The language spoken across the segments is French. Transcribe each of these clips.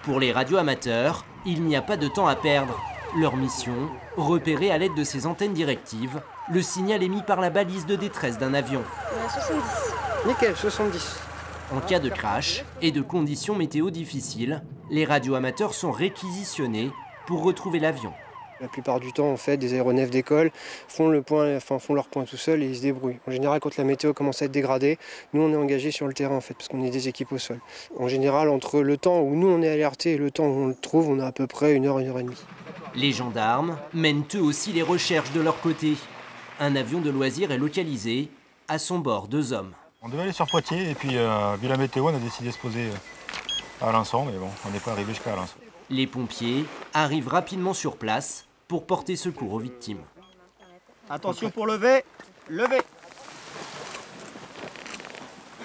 Pour les radioamateurs, il n'y a pas de temps à perdre. Leur mission, repérer à l'aide de ces antennes directives le signal émis par la balise de détresse d'un avion. 70. Nickel, 70. En cas de crash et de conditions météo difficiles, les radioamateurs sont réquisitionnés pour retrouver l'avion. La plupart du temps, en fait, des aéronefs d'école font leur point tout seuls et ils se débrouillent. En général, quand la météo commence à être dégradée, nous on est engagés sur le terrain en fait, parce qu'on est des équipes au sol. En général, entre le temps où nous on est alertés et le temps où on le trouve, on a à peu près 1 heure, 1 heure et demie. Les gendarmes mènent eux aussi les recherches de leur côté. Un avion de loisirs est localisé, à son bord 2 hommes. On devait aller sur Poitiers et puis vu la météo, on a décidé de se poser à Alençon, mais bon, on n'est pas arrivé jusqu'à Alençon. Les pompiers arrivent rapidement sur place pour porter secours aux victimes. Attention pour lever, lever.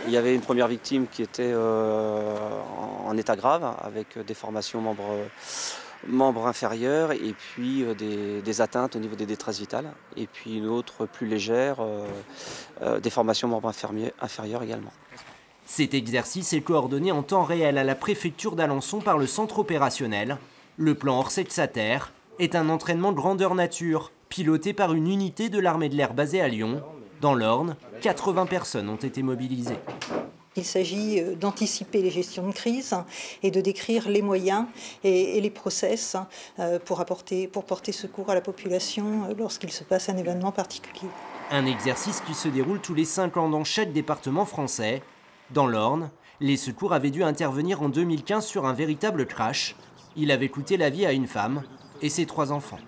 Il y avait une première victime qui était en état grave, avec déformation membre inférieur et puis des atteintes au niveau des détresses vitales. Et puis une autre plus légère, déformation membre inférieur également. Cet exercice est coordonné en temps réel à la préfecture d'Alençon par le centre opérationnel. Le plan Orsec-Sater est un entraînement de grandeur nature, piloté par une unité de l'armée de l'air basée à Lyon. Dans l'Orne, 80 personnes ont été mobilisées. Il s'agit d'anticiper les gestions de crise et de décrire les moyens et les process pour porter secours à la population lorsqu'il se passe un événement particulier. Un exercice qui se déroule tous les 5 ans dans chaque département français. Dans l'Orne, les secours avaient dû intervenir en 2015 sur un véritable crash. Il avait coûté la vie à une femme et ses 3 enfants.